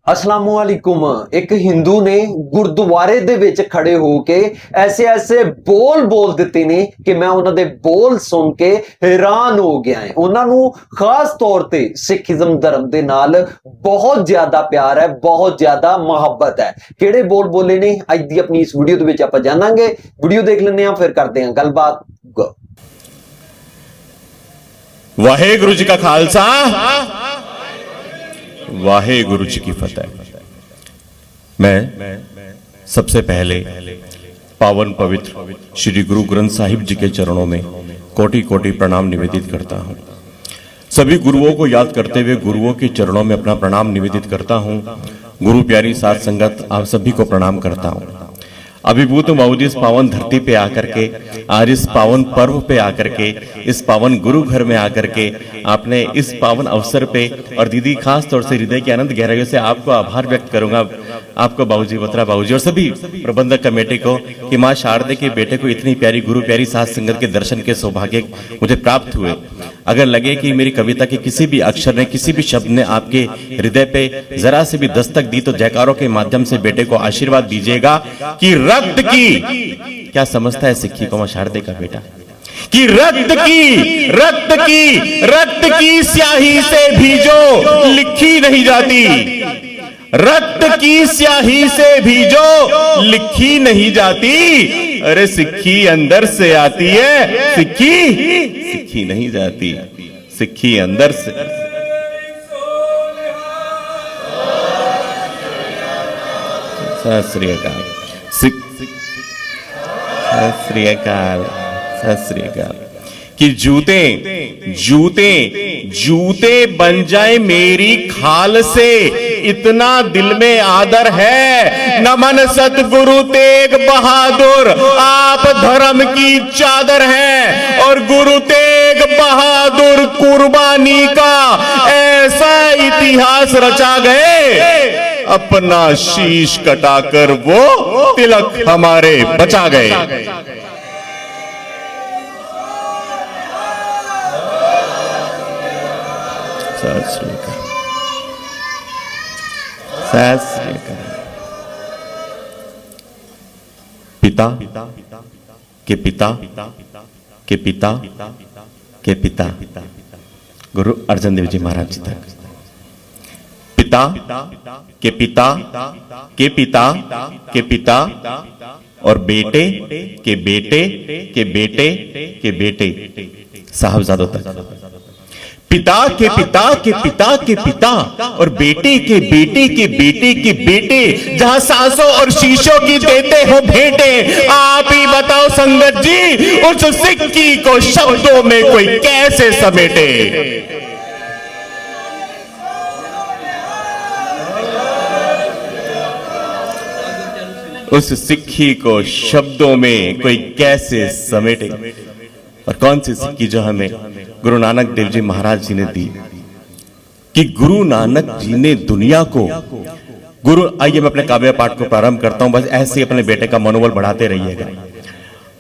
अस्सलामुअलैकुम। एक हिंदू ने गुरुद्वारे दे विच खड़े होके ऐसे ऐसे बोल बोल दिते ने कि मैं उन्होंने बोल सुन के हैरान हो गया है। उन्होंने खास तौर पे सिखिज्म धर्म दे नाल बहुत ज्यादा प्यार है, बहुत ज्यादा मोहब्बत है। केड़े बोल बोले ने अज दी अपनी इस वीडियो दे विच आपां जानांगे। वीडियो देख लेने हैं, फिर करते हैं गलबात। वाहेगुरु जी का खालसा, वाहेगुरु जी की फतेह। मैं सबसे पहले पावन पवित्र श्री गुरु ग्रंथ साहिब जी के चरणों में कोटि कोटि प्रणाम निवेदित करता हूं। सभी गुरुओं को याद करते हुए गुरुओं के चरणों में अपना प्रणाम निवेदित करता हूं। गुरु प्यारी साध संगत, आप सभी को प्रणाम करता हूं। अभिभूत मौजूद इस पावन धरती पे आकर के, आज इस पावन पर्व पे आकर के, इस पावन गुरु घर में आकर के आपने इस पावन अवसर पे, और दीदी खास तौर से हृदय की अनंत गहराइयों से आपको आभार व्यक्त करूंगा, आपको बाबूजी, बत्रा बाबूजी और सभी प्रबंधक कमेटी को, कि मां शारदे के बेटे को इतनी प्यारी गुरु प्यारी साध संगत के दर्शन के सौभाग्य मुझे प्राप्त हुए। अगर लगे कि मेरी कविता के किसी भी अक्षर ने, किसी भी शब्द ने आपके हृदय पे जरा से भी दस्तक दी, तो जयकारों के माध्यम से बेटे को आशीर्वाद दीजिएगा कि रक्त की, क्या समझता है सिक्खी को मां शारदे का बेटा, कि रक्त की स्याही से भी जो लिखी नहीं जाती, रक्त की स्याही से भी जो लिखी नहीं जाती, अरे सिक्खी अंदर से आती है, सिक्खी नहीं जाती, सिक्खी अंदर से। सत श्री अकाल, सत श्री अकाल, सत श्री अकाल। कि जूते बन जाए मेरी खाल से, इतना दिल में आदर है। नमन सतगुरु तेग बहादुर, आप धर्म की चादर हैं, और गुरु तेग बहादुर कुर्बानी का ऐसा इतिहास रचा गए, अपना शीश कटाकर वो तिलक हमारे बचा गए। पिता के पिता के पिता के पिता गुरु अर्जन देव जी महाराज जी तक, पिता के पिता के पिता के पिता, और बेटे के बेटे के बेटे के बेटे साहबजादों तक, पिता के पिता के पिता के पिता, और बेटे के बेटे के बेटे के बेटे, जहां सांसों और शीशों की देते हो भेंटे। आप ही बताओ संगत जी, उस सिक्की को शब्दों में कोई कैसे समेटे। उस सिक्की को शब्दों में कोई कैसे समेटे। और कौन सी सिक्की जो हमें गुरु नानक देव जी महाराज जी ने दी, कि गुरु नानक जी ने दुनिया को आइए मैं अपने काव्य पाठ को प्रारंभ करता हूं, बस ऐसे ही अपने बेटे का मनोबल बढ़ाते रहिएगा।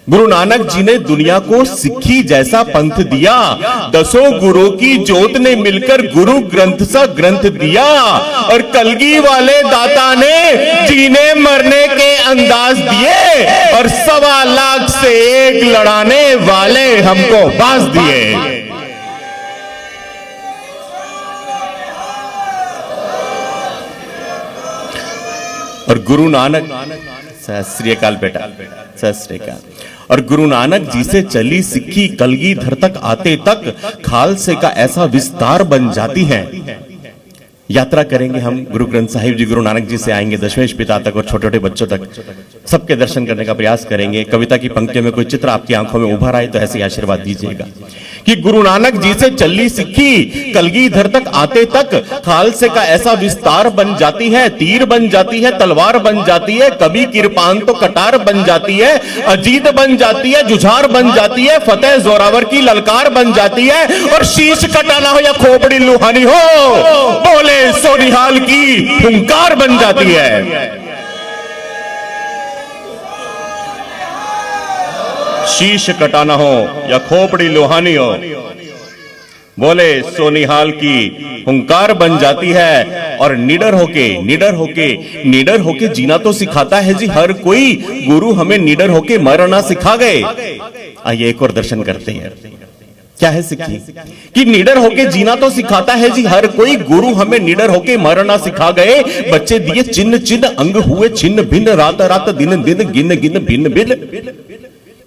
गुरु नानक जी ने दुनिया को सिक्खी जैसा पंथ दिया, दसों गुरु की जोत ने मिलकर गुरु ग्रंथ सा ग्रंथ दिया, और कलगी वाले दाता ने जीने मरने के अंदाज दिए, और 1.25 लाख से एक लड़ाने वाले हमको बाज दिए। और गुरु नानक, सत श्री अकाल बेटा, सत श्री अकाल। और गुरु नानक जी से चली सिक्खी कलगीधर तक आते तक खालसे का ऐसा विस्तार बन जाती है। यात्रा करेंगे हम गुरु ग्रंथ साहिब जी, गुरु नानक जी से आएंगे दशमेश पिता तक, और छोटे छोटे बच्चों तक सबके दर्शन करने का प्रयास करेंगे। कविता की पंक्तियों में कोई चित्र आपकी आंखों में उभर आए तो ऐसे आशीर्वाद दीजिएगा, कि गुरु नानक जी से चली सिक्खी कलगीधर तक आते तक खालसे का ऐसा विस्तार बन जाती है, तीर बन जाती है, तलवार बन जाती है, कभी किरपान तो कटार बन जाती है, अजीत बन जाती है, जुझार बन जाती है, फतेह जोरावर की ललकार बन जाती है, और शीश कटाना हो या खोपड़ी लुहानी हो, बोले सोनिहाल की हुंकार बन जाती है। शीश कटाना हो या खोपड़ी लोहानी हो, बोले सोनिहाल की हुंकार बन जाती है। और निडर होके जीना तो सिखाता है जी हर कोई, गुरु हमें निडर होके मरना सिखा गए। आइए एक और दर्शन करते हैं, क्या है सिक्खी कि निडर होके जीना तो सिखाता है जी हर कोई, गुरु हमें निडर होके मरना सिखा गए। बच्चे दिए चिन्ह चिन्ह, अंग हुए छिन्न भिन्न, रात रात दिन दिन गिन गिन भिन्न भिन्न।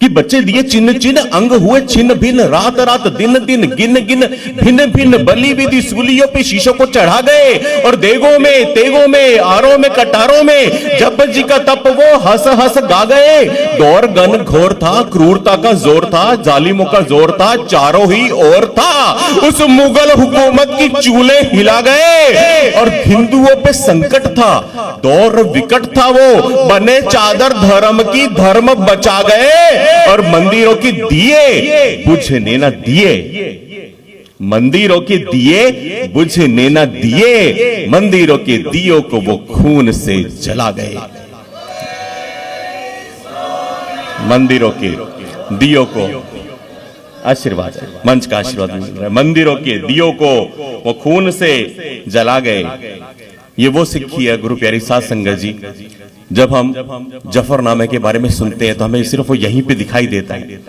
कि बच्चे दिए चिन्ह चिन्ह, अंग हुए छिन्न भिन्न, रात रात दिन दिन गिन गिन भिन्न भिन्न। बलि विधि सूलियों पे शीशों को चढ़ा गए, और देगों में तेगों में आरों में कटारों में जप जी का तप वो हंस हंस गा गए। दौर गन घोर था, क्रूरता का जोर था, जालिमों का जोर था, चारों ही ओर था। उस मुगल हुकूमत की चूल्हे हिला गए, और हिंदुओं पे संकट था, दौर विकट था वो, बने चादर धर्म की, धर्म बचा गए। और मंदिरों के दिए बुझने न दिए, मंदिरों के दिए बुझने न दिए, मंदिरों के दियों को वो खून से जला गए। मंदिरों के दियों को आशीर्वाद, मंच का आशीर्वाद मिल रहा है। मंदिरों के दियों को वो खून से जला गए। ये वो सिक्खी है गुरु प्यारी साध संगत जी। जब हम जफरनामे के बारे में सुनते हैं तो हमें सिर्फ वो यहीं पे दिखाई देता है।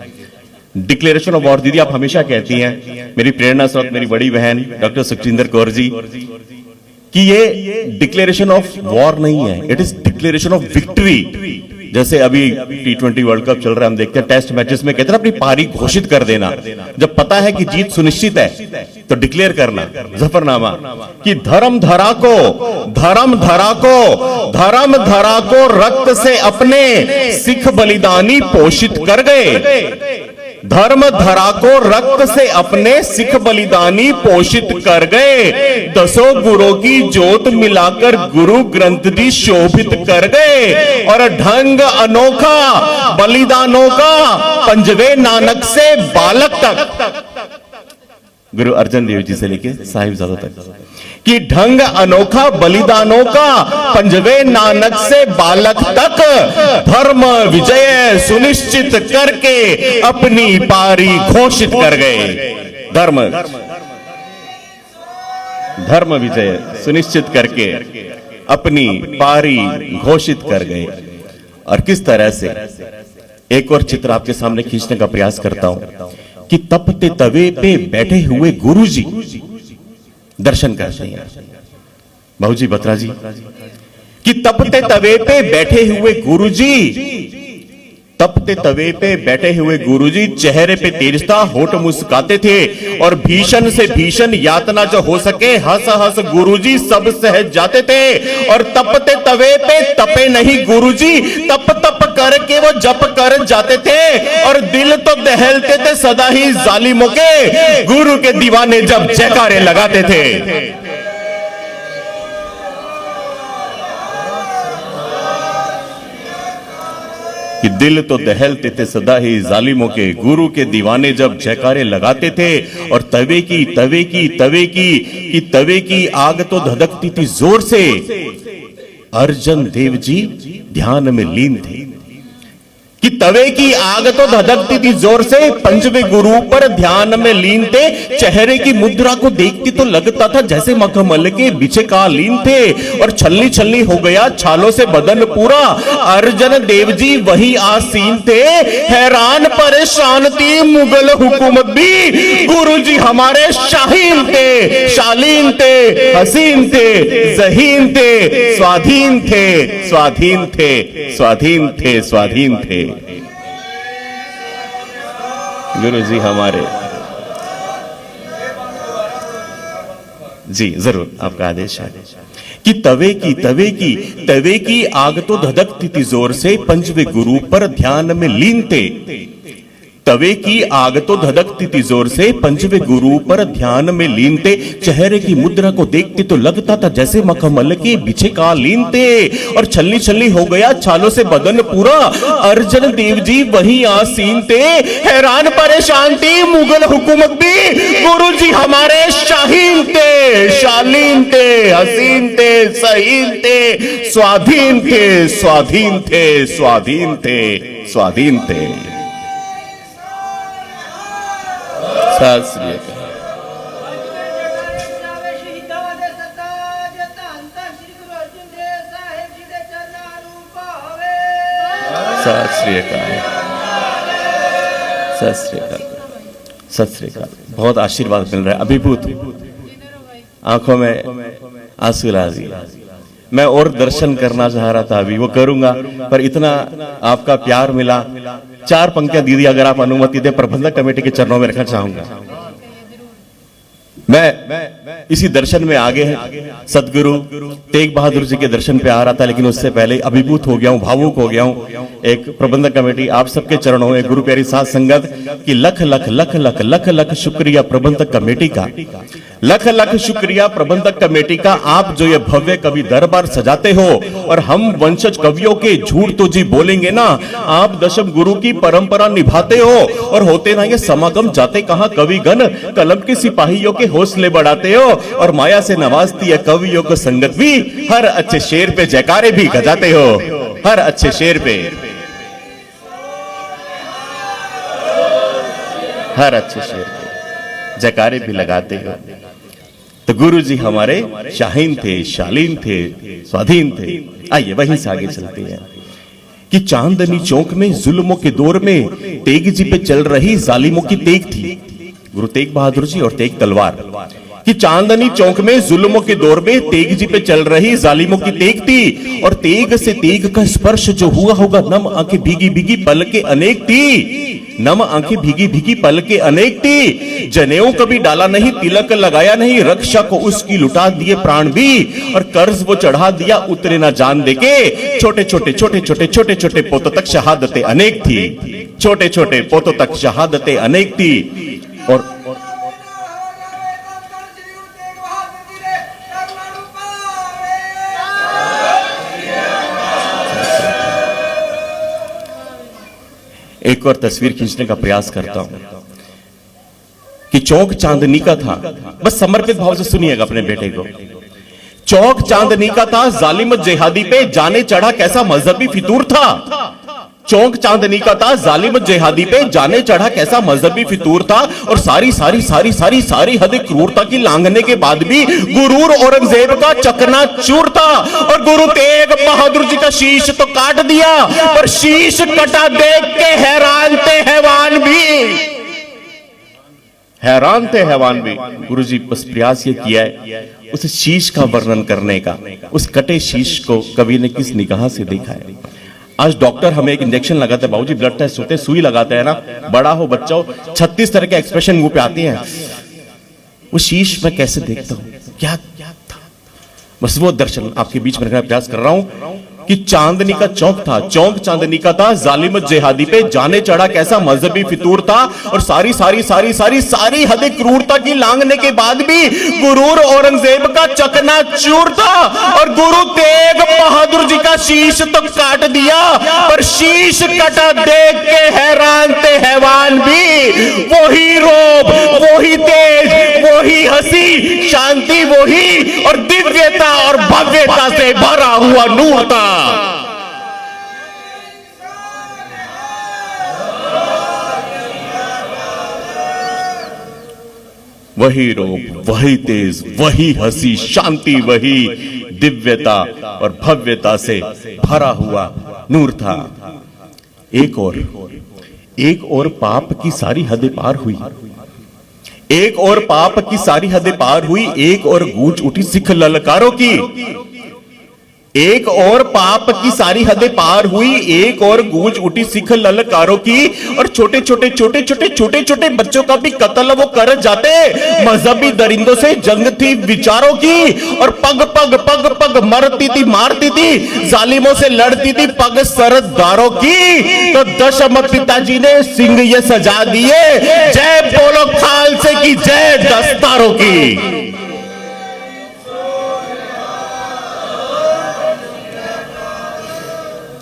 डिक्लेरेशन ऑफ वॉर, दीदी आप हमेशा कहती हैं, मेरी प्रेरणा स्रोत मेरी बड़ी बहन डॉक्टर सुखजिंदर कौर जी, कि ये डिक्लेरेशन ऑफ वॉर नहीं है, it is declaration of victory. जैसे अभी T20 वर्ल्ड कप चल रहा है, हम देखते हैं टेस्ट मैचेस में कहते हैं अपनी पारी घोषित कर देना। जब पता है कि जीत सुनिश्चित है तो डिक्लेयर करना, जफरनामा, कि धर्म धरा को रक्त से अपने सिख बलिदानी पोषित कर गए। धर्म धरा को रक्त से अपने सिख बलिदानी पोषित कर गए। दसों गुरों की जोत मिलाकर गुरु ग्रंथ जी शोभित कर गए। और ढंग अनोखा बलिदानों का पंजवे नानक से बालक तक, गुरु अर्जन देव जी से लेके साहिबजादों तक, कि ढंग अनोखा बलिदानों का पंजवे नानक से बालक तक, धर्म विजय सुनिश्चित करके अपनी पारी घोषित कर गए। धर्म विजय सुनिश्चित करके अपनी पारी घोषित कर गए। और किस तरह से, एक और चित्र आपके सामने खींचने का प्रयास करता हूं, कि तपते तवे पे बैठे हुए गुरुजी दर्शन करते हैं। बाबूजी बत्रा जी, कि तपते तवे पे बैठे हुए गुरुजी, तपते तवे पे बैठे हुए गुरुजी, चेहरे पे तेजता, होठ मुस्काते थे, और भीषण से भीषण यातना जो हो सके हंस हंस गुरुजी सब सहज जाते थे। और तपते तवे पे तपे नहीं गुरुजी, तप तप करके वो जप कर जाते थे, और दिल तो दहलते थे सदा ही जालिमों के, गुरु के दीवाने जब जयकारे लगाते थे। कि दिल तो दहलते थे सदा ही जालिमों के, गुरु के दीवाने जब जयकारे लगाते थे। और तवे की आग तो धधकती थी जोर से, अर्जन देव जी ध्यान में लीन थे। कि तवे की आग तो धधकती थी जोर से, पंचवे गुरु पर ध्यान में लीन थे। चेहरे की मुद्रा को देखती तो लगता था जैसे मखमल के बिछे कालीन थे, और छलनी छलनी हो गया छालों से बदन पूरा, अर्जन देव जी वही आसीन थे। हैरान परेशान थी मुगल हुकूमत भी, गुरु जी हमारे शाहीन थे, शालीन थे, हसीन थे, जहीन थे, स्वाधीन थे, स्वाधीन थे, स्वाधीन थे, स्वाधीन थे। गुरु जी हमारे, जी जरूर आपका आदेश है, कि तवे की आग तो धधकती थी जोर से, पंचवे गुरु पर ध्यान में लीन थे। तवे की आग तो धधकती थी जोर से, पंचवे गुरु पर ध्यान में लीन थे। चेहरे की मुद्रा को देखते तो लगता था जैसे मखमल के बिछे कालीन थे, और छलनी छलनी हो गया छालों से बदन पूरा, अर्जन देव जी वही आसीन थे। हैरान परेशान थी मुगल हुकूमत भी, गुरु जी हमारे शाहीन थे, शालीन थे, हसीन थे, सहीन थे, स्वाधीन थे, स्वाधीन थे, स्वाधीन थे, स्वाधीन थे। सत श्री अकाल, सत श्री अकाल, सत श्री अकाल। बहुत आशीर्वाद मिल रहा है, अभिभूत, आंखों में आंसू ला दिए। मैं और दर्शन करना चाह रहा था, अभी वो करूंगा, पर इतना आपका प्यार मिला। 4 पंक्तियां दीदी अगर आप अनुमति दे, प्रबंधक कमेटी के चरणों में रखना चाहूंगा। मैं इसी दर्शन में आगे सदगुरु तेग बहादुर जी के दर्शन पे आ रहा था, लेकिन उससे पहले अभिभूत हो गया हूं, भावुक हो गया हूं। एक प्रबंधक कमेटी आप सबके चरणों में, गुरु प्यारी साध संगत की लख लख लख लख लख लख शुक्रिया प्रबंधक कमेटी का, लख लख शुक्रिया प्रबंधक कमेटी का। आप जो ये भव्य कवि दरबार सजाते हो, और हम वंशज कवियों के झूठ तो जी बोलेंगे ना, आप दशम गुरु की परंपरा निभाते हो, और होते ना ये समागम जाते कहां कविगण, कलम के सिपाहियों के हौसले बढ़ाते हो, और माया से नवाजती है कवियों को संगत भी। हर अच्छे शेर पे जयकारे भी गजाते हो, हर अच्छे शेर पे, हर अच्छे शेर पे जयकारे भी लगाते हो। तो गुरु जी हमारे शाहीन थे, शालीन थे, स्वाधीन थे। आइए वहीं से आगे चलते हैं कि चांदनी चौक में जुल्मों के दौर में तेग जी पे चल रही जालिमों की तेग थी, गुरु तेग बहादुर जी और तेग तलवार। कि चांदनी चौक में जुल्मों के दौर में तेग जी पे चल रही जालिमों की तेग थी, और तेग से तेग का स्पर्श जो हुआ होगा, नम आंखें भीगी भीगी पल के अनेक थी, नम आंखें भीगी भीगी पल के अनेक थी। जनेऊ कभी डाला नहीं, तिलक लगाया नहीं, रक्षा को उसकी लुटा दिए प्राण भी, और कर्ज वो चढ़ा दिया उतरे ना जान देके। छोटे छोटे छोटे छोटे छोटे छोटे पोतों तक शहादतें अनेक थी, छोटे छोटे पोतों तक शहादतें अनेक थी। और एक और तस्वीर खींचने का प्रयास करता हूं कि चौक चांदनी का था, बस समर्पित भाव से सुनिएगा अपने बेटे को। चौक चांदनी का था, जालिम जिहादी पे जाने चढ़ा कैसा मजहबी फितूर था। चौक चांदनी का था, जालिम जिहादी पे जाने चढ़ा कैसा मजहबी फितूर था, और सारी सारी सारी सारी सारी हद क्रूरता की लांघने के बाद भी गुरूर औरंगजेब का चकना चूर था। और गुरु तेग बहादुर जी का शीश तो काट दिया, पर शीश कटा देख के हैरान थे हैवान भी, हैरान थे हैवान भी। गुरु जी बस प्रयास ये किया है उस शीश का वर्णन करने का, उस कटे शीश को कवि ने किस निगाह से देखा है। आज डॉक्टर हमें एक इंजेक्शन लगाते हैं, बाबूजी ब्लड टेस्ट होते हैं, सुई लगाते हैं ना, बड़ा हो बच्चा हो, 36 तरह के एक्सप्रेशन मुंह पे आते हैं। वो शीश मैं कैसे देखता हूं, क्या था, बस वो दर्शन आपके बीच में रखने का प्रयास कर रहा हूं कि चांदनी का चौक था, चौक चांदनी का था, जालिम जिहादी पे जाने चढ़ा कैसा मजहबी फितूर था, और सारी सारी सारी सारी सारी हद क्रूरता की लांघने के बाद भी गुरूर औरंगजेब का चकना चूर था। और गुरु तेग बहादुर जी का शीश तो काट दिया, पर शीश कटा देख के हैरान थे हैवान भी। वही रोब, वही तेज, वही हंसी, शांति वही, और दिव्यता और भव्यता से भरा हुआ नूर था। वही रूप, वही तेज, वही हंसी, शांति वही, दिव्यता और भव्यता से भरा हुआ नूर था। एक और पाप की सारी हदें पार हुई, एक और पाप की सारी हदें पार हुई, एक और गूंज उठी सिख ललकारों की। एक और पाप की सारी हदें पार हुई, एक और गूंज उठी सिख ललकारों की। और छोटे छोटे छोटे छोटे छोटे छोटे बच्चों का भी कत्ल वो कर जाते। मजहबी दरिंदों से जंग थी विचारों की, और पग पग पग पग मरती थी, मारती थी, जालिमों से लड़ती थी पग सरदारों की। तो दशम पिताजी ने सिंह ये सजा दिए, जय बोलो खालसे की, जय दस्तारों की।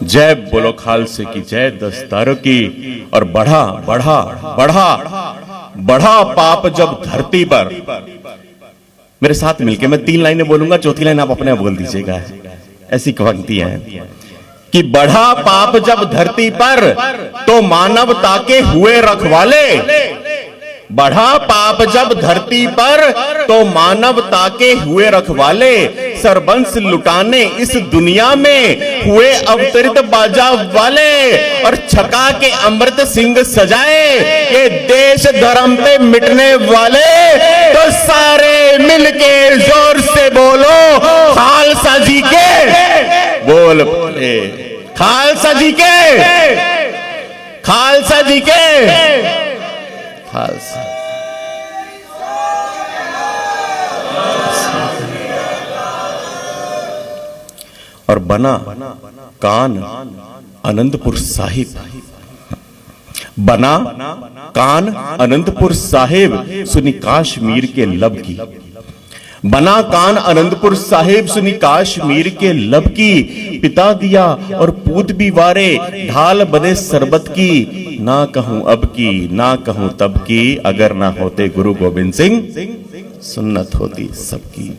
जय बोलो खालसे की, जय दस्तारों की। और बढ़ा बढ़ा बढ़ा बढ़ा पाप जब धरती पर। मेरे साथ मिलके मैं 3 लाइनें बोलूंगा, चौथी लाइन आप अपने बोल दीजिएगा। ऐसी पंक्तियां हैं कि बढ़ा पाप जब धरती पर, तो मानवता के हुए रखवाले। बढ़ा पाप जब धरती पर तो मानवता के हुए रखवाले, सरबंस लुटाने इस दुनिया में हुए अवतरित बाजा वाले, और छका के अमृत सिंह सजाए ये देश धर्म पे मिटने वाले। तो सारे मिलके जोर से बोलो खालसा जी के बोल पड़े, खालसा जी के, खालसा जी के, खालसा। और बना कान अनंतपुर साहिब, बना कान अनंतपुर साहिब सुनी काश्मीर के लब की, बना कान अनंतपुर साहिब सुनी काश्मीर के लब की। पिता दिया और पूत भी वारे, ढाल बने सरबत की। ना कहूं अब की ना कहूं तब की, अगर ना होते गुरु गोविंद सिंह सुन्नत होती सबकी।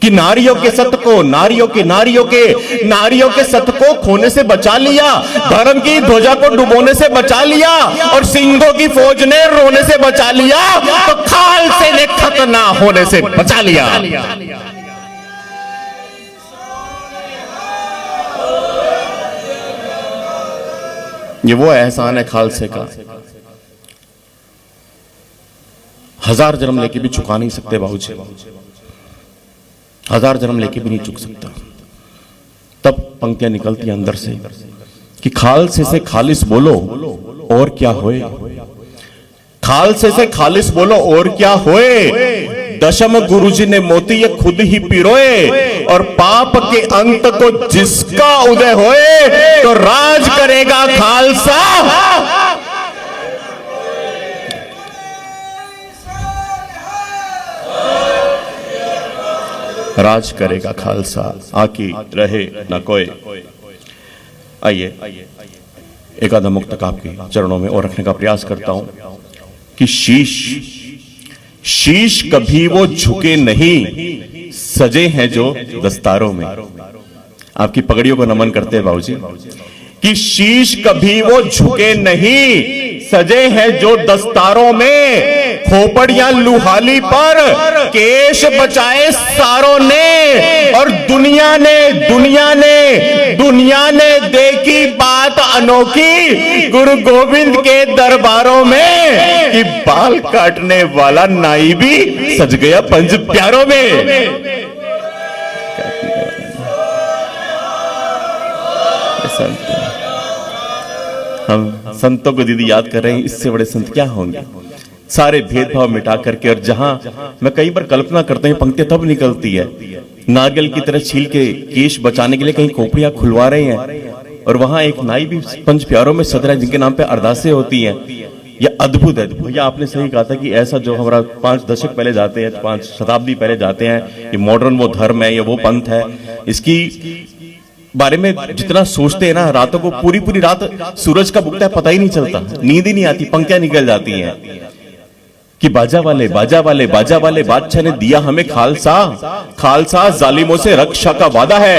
कि नारियों के सत को, नारियों के सत को खोने से बचा लिया, धर्म की ध्वजा को डुबोने से बचा लिया, और सिंहों की फौज ने रोने से बचा लिया, तो खालसे ने खत्म ना होने से बचा लिया। ये वो एहसान है खालसे का, हजार जन्म लेके भी चुका नहीं सकते बाबूजी, हजार जन्म लेके भी नहीं चुक सकता। तब पंक्तियां निकलती अंदर से कि खालसे से खालिस बोलो और क्या होए, खालसे से खालिस बोलो और क्या होए। दशम गुरुजी ने मोती ये खुद ही पिरोए, और पाप के अंत को जिसका उदय होए, तो राज करेगा खालसा। राज करेगा खालसा, आकी रहे न कोई। आइए एक आधा मुक्तक आपके चरणों में और रखने का प्रयास करता हूं कि शीश कभी वो झुके नहीं, सजे हैं जो दस्तारों में। आपकी पगड़ियों को नमन करते हैं बाबूजी, कि शीश कभी वो झुके नहीं, सजे हैं जो दस्तारों में। खोपड़ियां लुहाली पर केश बचाए सारों ने, और दुनिया ने देखी बात अनोखी गुरु गोविंद के दरबारों में, कि बाल काटने वाला नाई भी सज गया पंज प्यारों में। हम संतों को दीदी याद कर रहे हैं, इससे बड़े संत क्या होंगे। सारे भेदभाव मिटा करके, और जहां मैं कई बार कल्पना करता हूं पंक्तियां तब निकलती है, नारियल की तरह छील के केश बचाने के लिए कहीं खोपड़ियां खुलवा रहे हैं, और वहां एक नाई भी पंच प्यारों में सद रहा है जिनके नाम पे अरदासें होती हैं। यह अद्भुत है भैया, आपने सही कहा था कि ऐसा जो हमारा 5 दशक पहले जाते हैं, 5 शताब्दी पहले जाते हैं, ये मॉडर्न वो धर्म है, ये वो पंथ है, इसकी बारे में जितना सोचते हैं ना, रातों को पूरी रात सूरज का बुकता है, पता ही नहीं चलता, नींद ही नहीं आती, पंक्तियां निकल जाती हैं कि बाजा वाले बादशाह ने दिया हमें खालसा जालिमों से रक्षा का वादा है।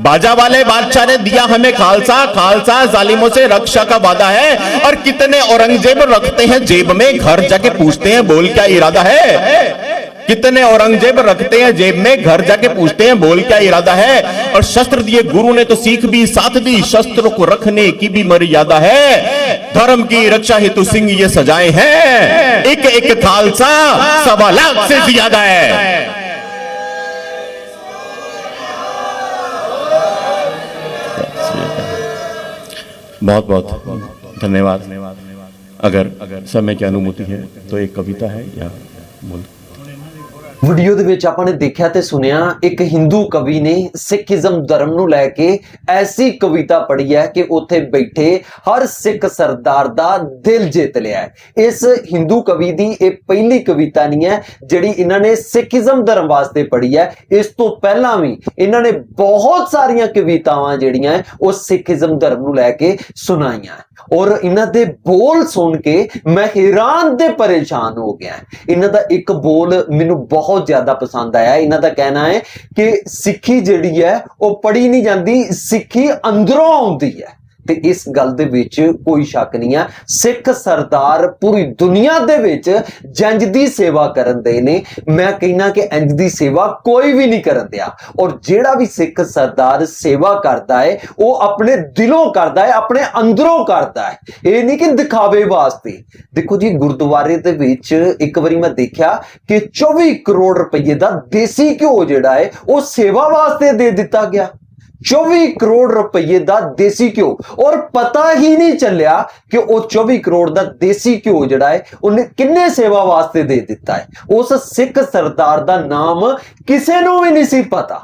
बाजा वाले बादशाह ने दिया हमें खालसा जालिमों से रक्षा का वादा है। और कितने औरंगजेब रखते हैं जेब में, घर जाके पूछते हैं बोल क्या इरादा है। कितने औरंगजेब रखते हैं जेब में, घर जाके पूछते हैं बोल क्या इरादा है। और शस्त्र दिए गुरु ने तो सीख भी साथ दी, शस्त्रों को रखने की भी मर्यादा है। धर्म की रक्षा हेतु सिंह ये सजाए हैं, एक एक खालसा 1.25 लाख से ज्यादा है। बहुत बहुत धन्यवाद। अगर समय की अनुमति है तो एक कविता है या बोल। वीडियो ਦੇ ਵਿੱਚ ਆਪਾਂ ਨੇ ਦੇਖਿਆ ਤੇ ਸੁਣਿਆ ਇੱਕ ਹਿੰਦੂ ਕਵੀ ਨੇ ਸਿੱਖੀਜ਼ਮ ਧਰਮ ਨੂੰ ਲੈ ਕੇ ਐਸੀ ਕਵਿਤਾ ਪੜ੍ਹੀ ਹੈ ਕਿ ਉੱਥੇ ਬੈਠੇ ਹਰ ਸਿੱਖ ਸਰਦਾਰ ਦਾ ਦਿਲ ਜਿੱਤ ਲਿਆ ਹੈ। ਇਸ ਹਿੰਦੂ ਕਵੀ ਦੀ ਇਹ ਪਹਿਲੀ ਕਵਿਤਾ ਨਹੀਂ ਹੈ ਜਿਹੜੀ ਇਹਨਾਂ ਨੇ ਸਿੱਖੀਜ਼ਮ ਧਰਮ ਵਾਸਤੇ ਪੜ੍ਹੀ ਹੈ। ਇਸ ਤੋਂ ਪਹਿਲਾਂ ਵੀ ਇਹਨਾਂ ਨੇ ਬਹੁਤ ਸਾਰੀਆਂ ਕਵਿਤਾਵਾਂ ਜਿਹੜੀਆਂ ਉਹ ਸਿੱਖੀਜ਼ਮ ਧਰਮ ਨੂੰ ਲੈ ਕੇ ਸੁਣਾਈਆਂ और इन्हां दे बोल सुन के मैं हैरान ते परेशान हो गया। इन्हां दा एक बोल मैनू बहुत ज्यादा पसंद आया। इन्हां दा कहना है कि सिक्खी जिहड़ी है वो पढ़ी नहीं जाती, सिक्खी अंदरों आउंदी है। ਤੇ ਇਸ ਗੱਲ ਦੇ ਵਿੱਚ ਕੋਈ ਸ਼ੱਕ ਨਹੀਂ ਹੈ। ਸਿੱਖ ਸਰਦਾਰ ਪੂਰੀ ਦੁਨੀਆ ਦੇ ਵਿੱਚ ਜੰਜ ਦੀ ਸੇਵਾ ਕਰਨ ਦੇ ਨੇ। ਮੈਂ ਕਹਿਣਾ ਕਿ ਇੰਜ ਦੀ ਸੇਵਾ ਕੋਈ ਵੀ ਨਹੀਂ ਕਰਨ ਦਿਆ। ਔਰ ਜਿਹੜਾ ਵੀ ਸਿੱਖ ਸਰਦਾਰ ਸੇਵਾ ਕਰਦਾ ਹੈ ਉਹ ਆਪਣੇ ਦਿਲੋਂ ਕਰਦਾ ਹੈ, ਆਪਣੇ ਅੰਦਰੋਂ ਕਰਦਾ ਹੈ, ਇਹ ਨਹੀਂ ਕਿ ਦਿਖਾਵੇ ਵਾਸਤੇ। ਦੇਖੋ ਜੀ, ਗੁਰਦੁਆਰੇ ਦੇ ਵਿੱਚ ਇੱਕ ਵਾਰੀ ਮੈਂ ਦੇਖਿਆ ਕਿ 24 ਕਰੋੜ ਰੁਪਏ ਦਾ ਦੇਸੀ ਘਿਓ ਜਿਹੜਾ ਹੈ ਉਹ ਸੇਵਾ ਵਾਸਤੇ ਦੇ ਦਿੱਤਾ ਗਿਆ। 24 ਕਰੋੜ ਰੁਪਏ ਦਾ ਦੇਸੀ ਘਿਓ, ਔਰ ਪਤਾ ਹੀ ਨਹੀਂ ਚੱਲਿਆ ਕਿ ਉਹ 24 ਕਰੋੜ ਦਾ ਦੇਸੀ ਘਿਓ ਜਿਹੜਾ ਹੈ ਉਹਨੇ ਕਿੰਨੇ ਸੇਵਾ ਵਾਸਤੇ ਦੇ ਦਿੱਤਾ ਹੈ। ਉਸ ਸਿੱਖ ਸਰਦਾਰ ਦਾ ਨਾਮ ਕਿਸੇ ਨੂੰ ਵੀ ਨਹੀਂ ਸੀ ਪਤਾ।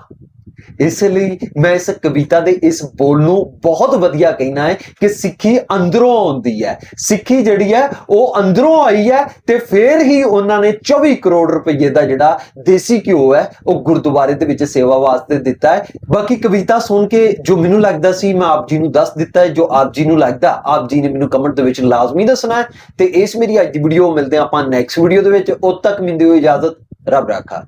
ਇਸ ਲਈ ਮੈਂ ਇਸ ਕਵਿਤਾ ਦੇ ਇਸ ਬੋਲ ਨੂੰ ਬਹੁਤ ਵਧੀਆ ਕਹਿਣਾ ਹੈ ਕਿ ਸਿੱਖੀ ਅੰਦਰੋਂ ਆਉਂਦੀ ਹੈ। ਸਿੱਖੀ ਜਿਹੜੀ ਹੈ ਉਹ ਅੰਦਰੋਂ ਆਈ ਹੈ ਤੇ ਫਿਰ ਹੀ ਉਹਨਾਂ ਨੇ 24 ਕਰੋੜ ਰੁਪਏ ਦਾ ਜਿਹੜਾ ਦੇਸੀ ਘਿਓ ਹੈ ਉਹ ਗੁਰਦੁਆਰੇ ਦੇ ਵਿੱਚ ਸੇਵਾ ਵਾਸਤੇ ਦਿੱਤਾ ਹੈ। ਬਾਕੀ ਕਵਿਤਾ ਸੁਣ ਕੇ ਜੋ ਮੈਨੂੰ ਲੱਗਦਾ ਸੀ ਮੈਂ ਆਪ ਜੀ ਨੂੰ ਦੱਸ ਦਿੱਤਾ ਹੈ। ਜੋ ਆਪ ਜੀ ਨੂੰ ਲੱਗਦਾ ਆਪ ਜੀ ਨੇ ਮੈਨੂੰ ਕਮੈਂਟ ਦੇ ਵਿੱਚ ਲਾਜ਼ਮੀ ਦੱਸਣਾ ਹੈ। ਤੇ ਇਸ ਮੇਰੀ ਅੱਜ ਦੀ ਵੀਡੀਓ ਮਿਲਦੇ ਆਪਾਂ ਨੈਕਸਟ ਵੀਡੀਓ ਦੇ ਵਿੱਚ। ਉਦ ਤੱਕ ਮੈਨੂੰ ਦਿਓ ਇਜਾਜ਼ਤ। ਰੱਬ ਰਾਖਾ।